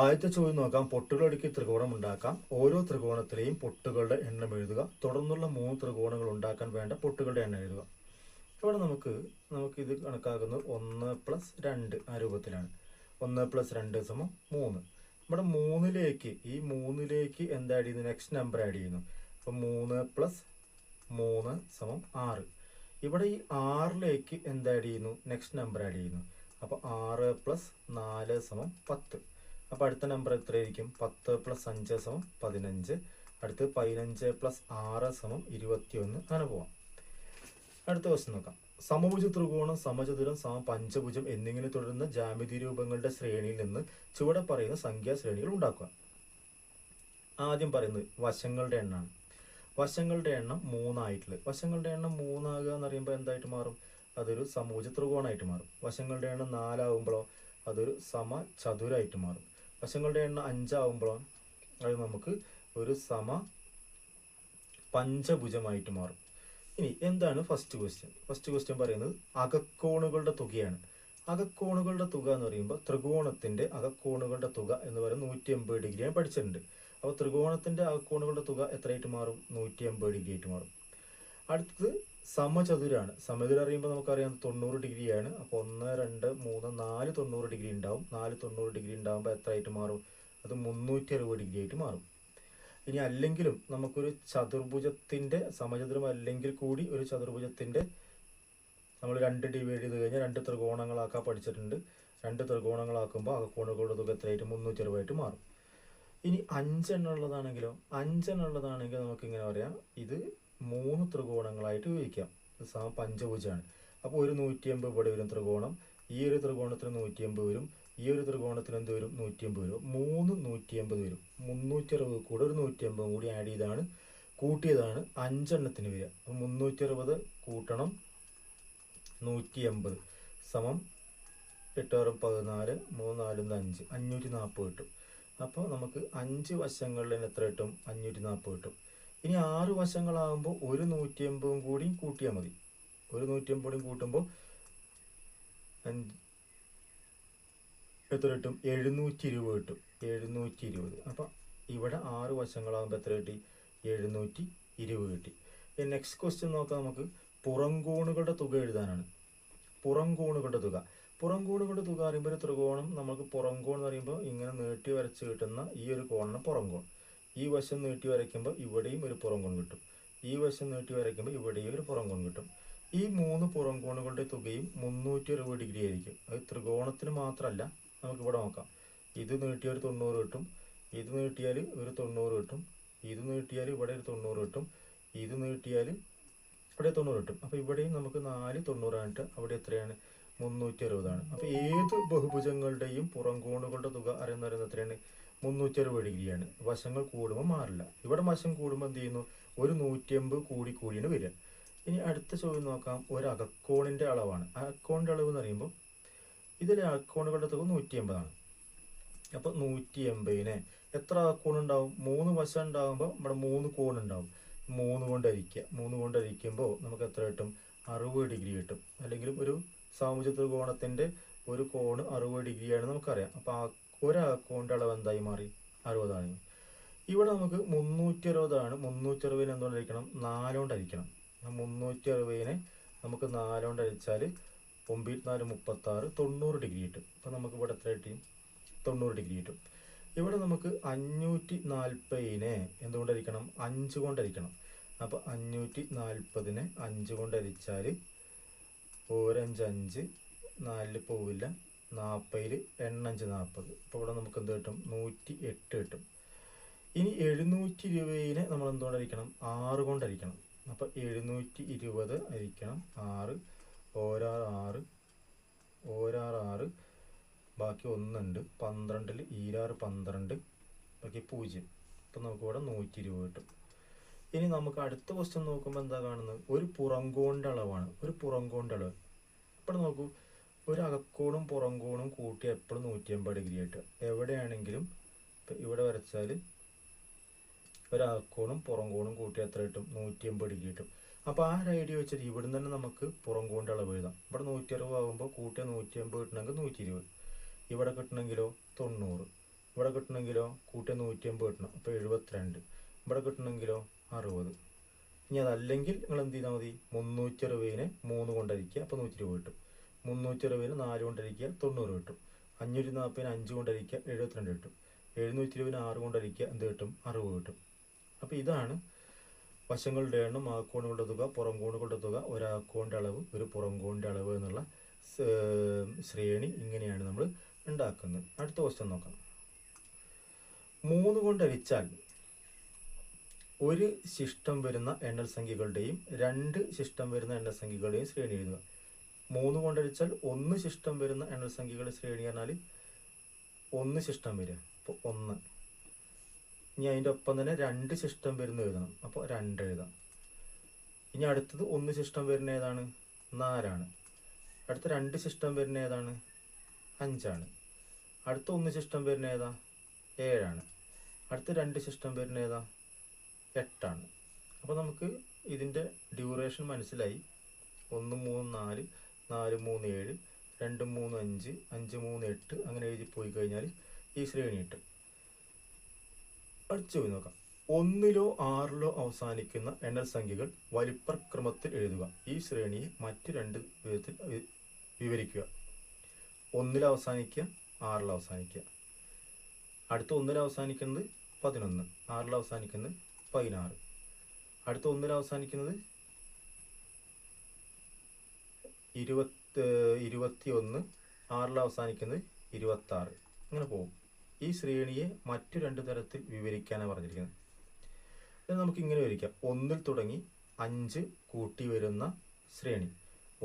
ആദ്യത്തെ ചോദ്യം നോക്കാം. പൊട്ടുകളടുക്കി ത്രികോണം ഉണ്ടാക്കാം. ഓരോ ത്രികോണത്തിലെയും പൊട്ടുകളുടെ എണ്ണം എഴുതുക. തുടർന്നുള്ള 3 ത്രികോണങ്ങൾ ഉണ്ടാക്കാൻ വേണ്ട പൊട്ടുകളുടെ എണ്ണം എഴുതുക. ഇവിടെ നമുക്ക് ഇത് കണക്കാക്കുന്നത് 1+2 ആ രൂപത്തിലാണ്. 1+2 = 3. ഇവിടെ ഈ മൂന്നിലേക്ക് എന്താ ആഡ് ചെയ്യുന്നു? നെക്സ്റ്റ് നമ്പർ ആഡ് ചെയ്യുന്നു. അപ്പം 3+3 = 6. ഇവിടെ ഈ 6ലേക്ക് എന്താ ആഡ് ചെയ്യുന്നു? നെക്സ്റ്റ് നമ്പർ ആഡ് ചെയ്യുന്നു. അപ്പോൾ 6+4 = 10. അപ്പോൾ അടുത്ത നമ്പർ എത്രയായിരിക്കും? 10+5 = 15. അടുത്ത് 15+6 = 21. അങ്ങനെ പോവാം. അടുത്ത ക്വസ്റ്റ്യൻ നോക്കാം. സമഭുജ ത്രികോണം, സമചതുരം, പഞ്ചഭുജം എന്നിങ്ങനെ തുടരുന്ന ജാമിതി രൂപങ്ങളുടെ ശ്രേണിയിൽ നിന്ന് ചുവടെ പറയുന്ന സംഖ്യാശ്രേണികൾ ഉണ്ടാക്കുക. ആദ്യം പറയുന്നത് വശങ്ങളുടെ എണ്ണമാണ്. വശങ്ങളുടെ എണ്ണം 3 ആയിട്ടുള്ളത്. വശങ്ങളുടെ എണ്ണം 3 ആകുക എന്ന് പറയുമ്പോൾ എന്തായിട്ട് മാറും? അതൊരു സമഭുജ ത്രികോണമായിട്ട് മാറും. വശങ്ങളുടെ എണ്ണം 4 ആകുമ്പോഴോ അതൊരു സമചതുരമായിട്ട് മാറും. വശങ്ങളുടെ എണ്ണം 5 ആകുമ്പോഴോ അത് നമുക്ക് ഒരു പഞ്ചഭുജമായിട്ട് മാറും. ഇനി എന്താണ് ഫസ്റ്റ് ക്വസ്റ്റ്യൻ പറയുന്നത് അകക്കോണുകളുടെ തുകയാണ്. അകക്കോണുകളുടെ തുക എന്ന് പറയുമ്പോൾ ത്രികോണത്തിന്റെ അകക്കോണുകളുടെ തുക എന്ന് പറയുന്നത് 180 ഡിഗ്രിയാണ് പഠിച്ചിട്ടുണ്ട്. അപ്പോൾ ത്രികോണത്തിന്റെ അകക്കോണുകളുടെ തുക എത്രയായിട്ട് മാറും? 180 ഡിഗ്രി ആയിട്ട് മാറും. അടുത്തത് സമചതുരാണ്. സമചതുരം അറിയുമ്പോൾ നമുക്കറിയാം 90 ഡിഗ്രിയാണ്. അപ്പോൾ 1, 2, 3, 4 90 ഡിഗ്രി ഉണ്ടാവും. 4 90 ഡിഗ്രി ഉണ്ടാകുമ്പോൾ എത്രയായിട്ട് മാറും? അത് 360 ഡിഗ്രി ആയിട്ട് മാറും. ഇനി അല്ലെങ്കിലും നമുക്കൊരു ചതുർഭുജത്തിന്റെ സമചതുരം അല്ലെങ്കിൽ കൂടി ഒരു ചതുർഭുജത്തിന്റെ നമ്മൾ 2 ഡിവൈഡ് ചെയ്ത് കഴിഞ്ഞാൽ 2 ത്രികോണങ്ങളാക്കാൻ പഠിച്ചിട്ടുണ്ട്. 2 ത്രികോണങ്ങളാക്കുമ്പോൾ അകക്കോണുകളുടെ തുക എത്രയായിട്ട്? 360 മാറും. ഇനി 5 ഉള്ളതാണെങ്കിലോ? 5 ഉള്ളതാണെങ്കിൽ നമുക്ക് ഇങ്ങനെ പറയാം, ഇത് 3 ത്രികോണങ്ങളായിട്ട് ഉപയോഗിക്കാം. പഞ്ചഭുജമാണ്. അപ്പോൾ ഒരു 180 ഇവിടെ വരും ത്രികോണം. ഈ ഒരു ത്രികോണത്തിന് 180 വരും. ഈ ഒരു ത്രികോണത്തിന് എന്ത് വരും? 180 വരും. 3 180 വരും. 360 കൂടെ ഒരു 180 കൂടി ആഡ് ചെയ്താണ് കൂട്ടിയതാണ് 5 എണ്ണത്തിന് വരിക. അപ്പോൾ 360 കൂട്ടണം 180 സമം 8 6 14 3 4 5 540 കിട്ടും. അപ്പോൾ നമുക്ക് 5 വശങ്ങളിൽ എത്ര കിട്ടും? 540 കിട്ടും. ഇനി 6 വശങ്ങളാകുമ്പോൾ ഒരു 180 കൂടി കൂട്ടിയാൽ മതി. ഒരു 180 കൂടി കൂട്ടുമ്പോൾ എത്ര കിട്ടും? 720 കിട്ടും. 720. അപ്പം ഇവിടെ 6 വശങ്ങളാകുമ്പോൾ എത്ര കിട്ടി? 720 കിട്ടി. നെക്സ്റ്റ് ക്വസ്റ്റ്യൻ നോക്കാം. നമുക്ക് പുറംകോണുകളുടെ തുക എഴുതാനാണ്. പുറംകോണുകളുടെ തുക പറയുമ്പോൾ ഒരു ത്രികോണം നമുക്ക് പുറംകോൺ എന്ന് പറയുമ്പോൾ ഇങ്ങനെ നീട്ടി വരച്ച് കിട്ടുന്ന ഈ ഒരു കോണിന് പുറംകോൺ. ഈ വശം നീട്ടി വരയ്ക്കുമ്പോൾ ഇവിടെയും ഒരു പുറംകോൺ കിട്ടും. ഈ വശം നീട്ടി വരയ്ക്കുമ്പോൾ ഇവിടെയും ഒരു പുറംകോൺ കിട്ടും. ഈ 3 പുറംകോണുകളുടെ തുകയും 360 ഡിഗ്രി ആയിരിക്കും. അത് ത്രികോണത്തിന് മാത്രമല്ല, നമുക്കിവിടെ നോക്കാം. ഇത് നീട്ടിയാൽ ഒരു 90 കിട്ടും. ഇത് നീട്ടിയാൽ ഒരു 90 കിട്ടും. ഇത് നീട്ടിയാൽ ഇവിടെ ഒരു 90 കിട്ടും. ഇത് നീട്ടിയാൽ ഇവിടെ 90 കിട്ടും. അപ്പോൾ ഇവിടെയും നമുക്ക് 4 90 ആയിട്ട് അവിടെ എത്രയാണ്? 360 ആണ്. അപ്പോൾ ഏത് ബഹുഭുജങ്ങളുടെയും പുറംകോണുകളുടെ തുക അറിയുന്നത് എത്രയാണ്? 360 ഡിഗ്രിയാണ്. വശങ്ങൾ കൂടുമ്പോൾ മാറില്ല. ഇവിടെ വശം കൂടുമ്പോൾ എന്ത് ചെയ്യുന്നു? ഒരു 180 കൂടിയാണ് വരിക. ഇനി അടുത്ത ചോദ്യം നോക്കാം. ഒരു അകക്കോണിന്റെ അളവാണ്. അകക്കോണിന്റെ അളവ് എന്ന് പറയുമ്പോൾ ഇതിലെ അകക്കോണുകളുടെ തുക 180 ആണ്. അപ്പോൾ 180നെ എത്ര അകക്കോണുണ്ടാവും? 3 വശം ഉണ്ടാകുമ്പോൾ ഇവിടെ 3 കോണുണ്ടാവും. 3 കൊണ്ട് ഹരിക്കുക. 3 കൊണ്ട് ഹരിക്കുമ്പോൾ നമുക്ക് എത്ര കിട്ടും? 60 ഡിഗ്രി കിട്ടും. അല്ലെങ്കിൽ ഒരു സമഭുജ ത്രികോണത്തിന്റെ ഒരു കോണ് 60 ഡിഗ്രിയാണ് നമുക്കറിയാം. അപ്പോൾ ഒരു അകക്കോണിന്റെ അളവ് എന്തായി മാറി? 60 ആണ്. ഇവിടെ നമുക്ക് 360 ആണ്. 360നെ എന്തുകൊണ്ട് ഹരിക്കണം? 4 കൊണ്ട് ഹരിക്കണം. 360നെ നമുക്ക് 4 കൊണ്ട് ഹരിച്ചാൽ 9 4 36 90 ഡിഗ്രി കിട്ടും. അപ്പോൾ നമുക്ക് ഇവിടെ എത്ര കിട്ടി? 90 ഡിഗ്രി കിട്ടും. ഇവിടെ നമുക്ക് 540നെ എന്തുകൊണ്ട് ഹരിക്കണം? 5 കൊണ്ട് ഹരിക്കണം. അപ്പോൾ 540നെ 5 കൊണ്ട് ഹരിച്ചാൽ 5 5 4 പോവില്ല. 40 5 40. അപ്പോൾ ഇവിടെ നമുക്ക് എന്ത് കിട്ടും? 108 കിട്ടും. ഇനി 720നെ നമ്മൾ എന്തുകൊണ്ട് ഹരിക്കണം? 6 കൊണ്ട് ഹരിക്കണം. അപ്പോൾ 720 ഹരിക്കണം 6. ഓരാറ് 6. ഓരാറ് 6. ബാക്കി 1 ഉണ്ട്. 12ൽ 12 ബാക്കി 0. അപ്പം നമുക്കിവിടെ 120 കിട്ടും. ഇനി നമുക്ക് അടുത്ത ക്വസ്റ്റ്യൻ നോക്കുമ്പോൾ എന്താ കാണുന്നത്? ഒരു പുറംകോണിൻ്റെ അളവാണ്. ഒരു പുറംകോണിൻ്റെ അളവ്. ഇപ്പോൾ നോക്കൂ, ഒരു അകക്കോണും പുറംകോണും കൂട്ടി എപ്പോഴും 180 ഡിഗ്രി ആയിട്ട് എവിടെയാണെങ്കിലും ഇപ്പം ഇവിടെ വരച്ചാൽ ഒരു അകക്കോണും പുറംകോണും കൂട്ടി എത്ര കിട്ടും? 180 ഡിഗ്രി കിട്ടും. അപ്പോൾ ആ ഒരു ഐഡിയ വെച്ചിട്ട് ഇവിടെ നിന്ന് തന്നെ നമുക്ക് പുറംകോണിൻ്റെ അളവ് എഴുതാം. ഇവിടെ 160 ആകുമ്പോൾ കൂട്ടിയ 180 കിട്ടണമെങ്കിൽ 120. ഇവിടെ കിട്ടണമെങ്കിലോ 90. ഇവിടെ കിട്ടണമെങ്കിലോ കൂട്ടിയ 150 കിട്ടണം, അപ്പോൾ 72. ഇവിടെ കിട്ടണമെങ്കിലോ 60. ഇനി അതല്ലെങ്കിൽ നിങ്ങൾ എന്ത് ചെയ്താൽ മതി, 360നെ 3 കൊണ്ടരിക്കുക, അപ്പോൾ 120 കിട്ടും. 360ന് 4 കൊണ്ടരിക്കുക, 90 കിട്ടും. 540ന് 5 കൊണ്ടരിക്കുക, 72 കിട്ടും. 720ന് 6 കൊണ്ടരിക്കുക, എന്ത് കിട്ടും, 60 കിട്ടും. അപ്പോൾ ഇതാണ് വശങ്ങളുടെ എണ്ണം, ആക്കോണുകളുടെ തുക, പുറം കോണുകളുടെ തുക, ഒരാക്കോണിൻ്റെ അളവ്, ഒരു പുറം കോണിൻ്റെ അളവ് എന്നുള്ള ശ്രേണി. ഇങ്ങനെയാണ് നമ്മൾ ഉണ്ടാക്കുന്നത്. അടുത്ത ക്വസ്റ്റ്യൻ നോക്കാം. 3 കൊണ്ടരിച്ചാൽ ഒരു ശിഷ്ടം വരുന്ന എണ്ണൽ സംഖ്യകളുടെയും 2 ശിഷ്ടം വരുന്ന എണ്ണൽ സംഖ്യകളുടെയും ശ്രേണി എഴുതുക. 3 കൊണ്ടരിച്ചാൽ 1 ശിഷ്ടം വരുന്ന എണ്ണൽ സംഖ്യകളുടെ ശ്രേണി പറഞ്ഞാൽ 1 ശിഷ്ടം വരിക, അപ്പോൾ 1. ഇനി അതിൻ്റെ ഒപ്പം തന്നെ 2 ശിഷ്ടം വരുന്ന എഴുതണം, അപ്പോൾ 2 എഴുതാം. ഇനി അടുത്തത് 1 ശിഷ്ടം വരുന്ന ഏതാണ്, 4 അടുത്ത 2 ശിഷ്ടം വരുന്ന ഏതാണ്, 5 അടുത്ത 1 ശിഷ്ടം വരുന്ന ഏതാ, 7 അടുത്ത 2 ശിഷ്ടം വരുന്ന ഏതാ, 8 അപ്പോൾ നമുക്ക് ഇതിൻ്റെ ഡ്യൂറേഷൻ മനസ്സിലായി. 1 3 4, 4 3 7, 2 3 5, 5 3 8 അങ്ങനെ എഴുതി പോയി കഴിഞ്ഞാൽ ഈ ശ്രേണി കിട്ടും. അടുത്ത ചോദ്യം നോക്കാം. 1ലോ 6ലോ അവസാനിക്കുന്ന എണ്ണൽ സംഖ്യകൾ വലിപ്പക്രമത്തിൽ എഴുതുക. ഈ ശ്രേണിയെ മറ്റ് 2 വിധത്തിൽ വിവരിക്കുക. 1ൽ അവസാനിക്കുക, 6ൽ അവസാനിക്കുക. അടുത്ത 1ൽ അവസാനിക്കുന്നത് 11, 6ൽ അവസാനിക്കുന്നത് 16. അടുത്ത 1ൽ അവസാനിക്കുന്നത് 21, 6ൽ അവസാനിക്കുന്നത് 26. അങ്ങനെ പോകും. ഈ ശ്രേണിയെ മറ്റു 2 തരത്തിൽ വിവരിക്കാനാണ് പറഞ്ഞിരിക്കുന്നത്. അത് നമുക്കിങ്ങനെ വിവരിക്കാം. 1ൽ തുടങ്ങി 5 കൂട്ടി വരുന്ന ശ്രേണി.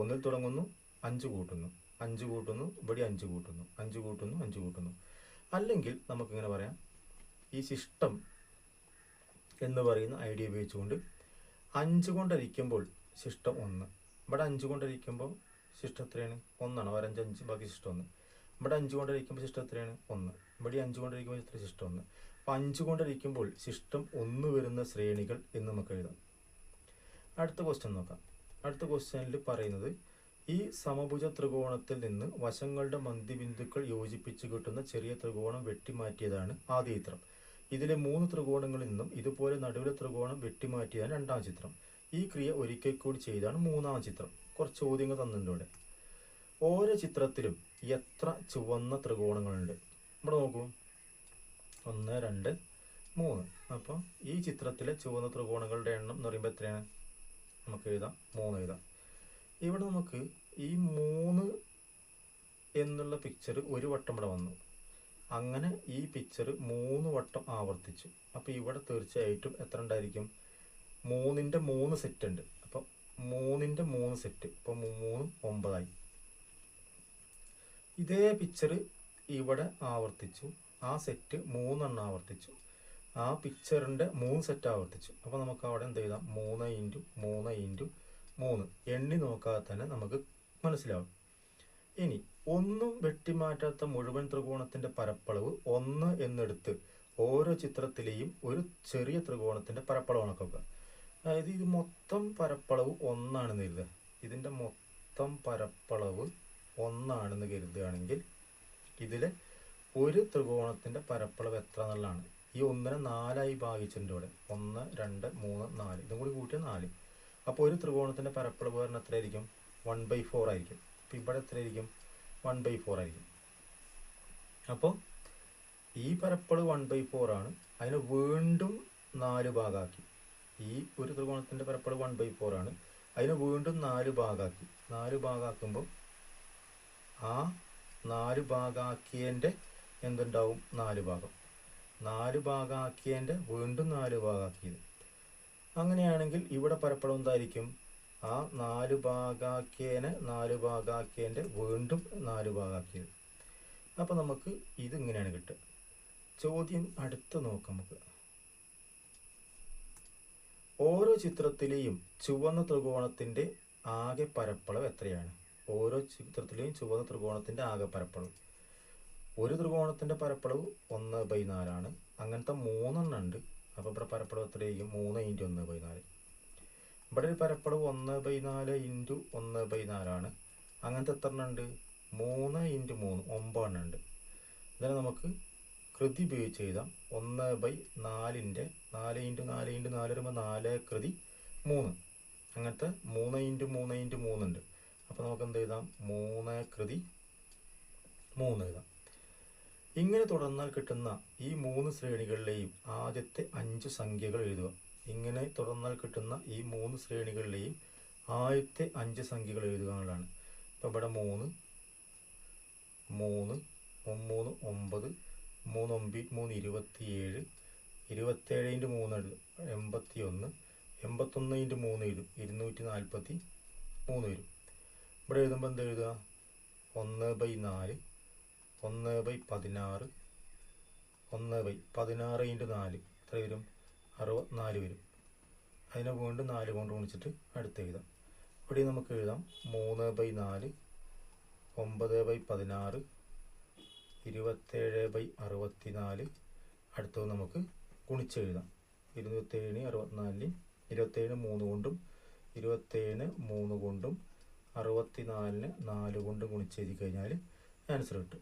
1ൽ തുടങ്ങുന്നു, 5 കൂട്ടുന്നു, 5 കൂട്ടുന്നു, ഇവിടെ 5 കൂട്ടുന്നു, 5 കൂട്ടുന്നു, 5 കൂട്ടുന്നു. അല്ലെങ്കിൽ നമുക്കിങ്ങനെ പറയാം, ഈ ശിഷ്ടം എന്ന് പറയുന്ന ഐഡിയ ഉപയോഗിച്ചുകൊണ്ട് 5 കൊണ്ടരിക്കുമ്പോൾ ശിഷ്ടം 1, ഇവിടെ 5 കൊണ്ടരിക്കുമ്പോൾ ശിഷ്ടം എത്രയാണ്, 1. 5 5 ബാക്കി ശിഷ്ടം 1. ഇവിടെ 5 കൊണ്ടരിക്കുമ്പോൾ ശിഷ്ടം എത്രയാണ്, 1. ഇവിടെ 5 കൊണ്ടരിക്കുമ്പോൾ എത്ര, ശിഷ്ടം 1. അപ്പോൾ 5 കൊണ്ടരിക്കുമ്പോൾ ശിഷ്ടം 1 വരുന്ന ശ്രേണികൾ എന്ന് നമുക്ക് എഴുതാം. അടുത്ത ക്വസ്റ്റ്യൻ നോക്കാം. അടുത്ത ക്വസ്റ്റ്യനിൽ പറയുന്നത്, ഈ സമഭുജ ത്രികോണത്തിൽ നിന്ന് വശങ്ങളുടെ മധ്യബിന്ദുക്കൾ യോജിപ്പിച്ച് കിട്ടുന്ന ചെറിയ ത്രികോണം വെട്ടിമാറ്റിയതാണ് ആദ്യ ചിത്രം. ഇതിലെ 3 ത്രികോണങ്ങളിൽ നിന്നും ഇതുപോലെ നടുവിലെ ത്രികോണം വെട്ടിമാറ്റിയതാണ് 2ാം ചിത്രം. ഈ ക്രിയ ഒരിക്കൽ കൂടി ചെയ്താണ് 3ാം ചിത്രം. കുറച്ച് ചോദ്യങ്ങൾ തന്നിട്ടുണ്ട് ഇവിടെ. ഓരോ ചിത്രത്തിലും എത്ര ചുവന്ന ത്രികോണങ്ങളുണ്ട്? ഇവിടെ നോക്കൂ, 1 2 3. അപ്പോൾ ഈ ചിത്രത്തിലെ ചുവന്ന ത്രികോണങ്ങളുടെ എണ്ണം എന്ന് പറയുമ്പോൾ എത്രയാണ്, നമുക്ക് എഴുതാം, 3 എഴുതാം. ഇവിടെ നമുക്ക് ഈ 3 എന്നുള്ള പിക്ചർ ഒരു വട്ടം ഇവിടെ വന്നു. അങ്ങനെ ഈ പിക്ചർ 3 വട്ടം ആവർത്തിച്ചു. അപ്പോൾ ഇവിടെ തീർച്ചയായിട്ടും എത്ര ഉണ്ടായിരിക്കും, 3ന്റെ 3 സെറ്റ് ഉണ്ട്. അപ്പം 3ന്റെ 3 സെറ്റ്, ഇപ്പം 3 9ആയി. ഇതേ പിക്ചർ ഇവിടെ ആവർത്തിച്ചു, ആ സെറ്റ് 3 എണ്ണം ആവർത്തിച്ചു, ആ പിക്ചറിൻ്റെ 3 സെറ്റ് ആവർത്തിച്ചു. അപ്പോൾ നമുക്ക് അവിടെ എന്ത് ചെയ്താം, 3 × 3 × 3 എണ്ണി നോക്കാതെ തന്നെ നമുക്ക് മനസ്സിലാവും. ഇനി ഒന്നും വെട്ടിമാറ്റാത്ത മുഴുവൻ ത്രികോണത്തിൻ്റെ പരപ്പളവ് 1 എന്നെടുത്ത് ഓരോ ചിത്രത്തിലെയും ഒരു ചെറിയ ത്രികോണത്തിൻ്റെ പരപ്പളവ് കണക്കാക്കുക. അതായത് ഇത് മൊത്തം പരപ്പളവ് 1 ആണെന്ന് കരുതുക. ഇതിൻ്റെ മൊത്തം പരപ്പളവ് 1 ആണെന്ന് കരുതുകയാണെങ്കിൽ ഇതിലെ ഒരു ത്രികോണത്തിൻ്റെ പരപ്പളവ് എത്ര എന്നുള്ളതാണ്. ഈ 1നെ 4ആയി ഭാഗിച്ചിട്ടുണ്ട് ഇവിടെ. 1 2 3 4, ഇതും കൂടി കൂട്ടിയ 4. അപ്പോൾ ഒരു ത്രികോണത്തിൻ്റെ പരപ്പളവ് പറഞ്ഞാൽ എത്രയായിരിക്കും, 1/4 ആയിരിക്കും. അപ്പോൾ ഇവിടെ എത്രയായിരിക്കും, 1/4 ആയിരിക്കും. അപ്പോൾ ഈ പരപ്പളവ് 1/4 ആണ്. അതിനെ വീണ്ടും 4 ഭാഗമാക്കി. ഈ ഒരു ത്രികോണത്തിൻ്റെ പരപ്പളവ് 1/4 ആണ്. അതിനെ വീണ്ടും 4 ഭാഗമാക്കി. 4 ഭാഗമാക്കുമ്പോൾ ആ 4 ഭാഗമാക്കിയതിൻ്റെ എന്തുണ്ടാവും, 4 ഭാഗം. 4 ഭാഗമാക്കിയതിൻ്റെ വീണ്ടും 4 ഭാഗമാക്കിയത്. അങ്ങനെയാണെങ്കിൽ ഇവിടെ പരപ്പളവ് എന്തായിരിക്കും, ആ 4 ഭാഗമാക്കിയതിനെ 4 ഭാഗമാക്കിയതിൻ്റെ വീണ്ടും 4 ഭാഗമാക്കിയത്. അപ്പോൾ നമുക്ക് ഇതിങ്ങനെയാണ് കിട്ടുക. ചോദ്യം അടുത്ത് നോക്കാം നമുക്ക്. ഓരോ ചിത്രത്തിലെയും ചുവന്ന ത്രികോണത്തിൻ്റെ ആകെ പരപ്പളവ് എത്രയാണ്? ഓരോ ചിത്രത്തിലെയും ചുവന്ന ത്രികോണത്തിൻ്റെ ആകെ പരപ്പളവ്. ഒരു ത്രികോണത്തിൻ്റെ പരപ്പളവ് 1/4 ആണ്. അങ്ങനത്തെ 3 എണ്ണം ഉണ്ട്. അപ്പോൾ ഇവിടെ പരപ്പളവ് എത്രയായിരിക്കും, 3 × 1/4. ഇവിടെ ഒരു പരപ്പളവ് 1/4 × 1/4 ആണ്. അങ്ങനത്തെ എത്ര എണ്ണം ഉണ്ട്, 3 × 3 9 എണ്ണം ഉണ്ട്. ഇതിനെ നമുക്ക് കൃതി ഉപയോഗിച്ച് എഴുതാം. 1/4 4 ഇൻറ്റു 4 ഇൻറ്റു 4 വരുമ്പോൾ 4 കൃതി 3. അങ്ങനത്തെ 3 ഇൻറ്റു 3 ഇൻറ്റു 3 ഉണ്ട്. അപ്പോൾ നമുക്ക് എന്ത് എഴുതാം? 3 കൃതി 3 എഴുതാം. ഇങ്ങനെ തുടർന്നാൽ കിട്ടുന്ന ഈ 3 ശ്രേണികളിലെയും ആദ്യത്തെ 5 സംഖ്യകൾ എഴുതുക. ഇങ്ങനെ തുടർന്നാൽ കിട്ടുന്ന ഈ 3 ശ്രേണികളിലെയും ആദ്യത്തെ 5 സംഖ്യകൾ എഴുതുക എന്നുള്ളതാണ്. ഇപ്പം ഇവിടെ 3 3 3 9 3 9 27 27 ഇൻറ്റു 3 എഴുതും 81 81 ഇൻറ്റു 3 എഴുതും 243 വരും. ഇവിടെ എഴുതുമ്പോൾ എന്താ എഴുതുക? 1/4 1/16 1/16 ഇൻറ്റു 4 എത്ര വരും? 64 വരും. അതിനെ വീണ്ടും 4 കൊണ്ട് ഗുണിച്ചിട്ട് അടുത്ത് എഴുതാം. ഇവിടെ നമുക്ക് എഴുതാം 3/4 9/16 27/64. അടുത്തത് നമുക്ക് ഗുണിച്ചെഴുതാം. 27 64 27 3 കൊണ്ടും 27 3 കൊണ്ടും 64 4 കൊണ്ടും ഗുണിച്ചെഴുതി കഴിഞ്ഞാൽ ആൻസർ കിട്ടും.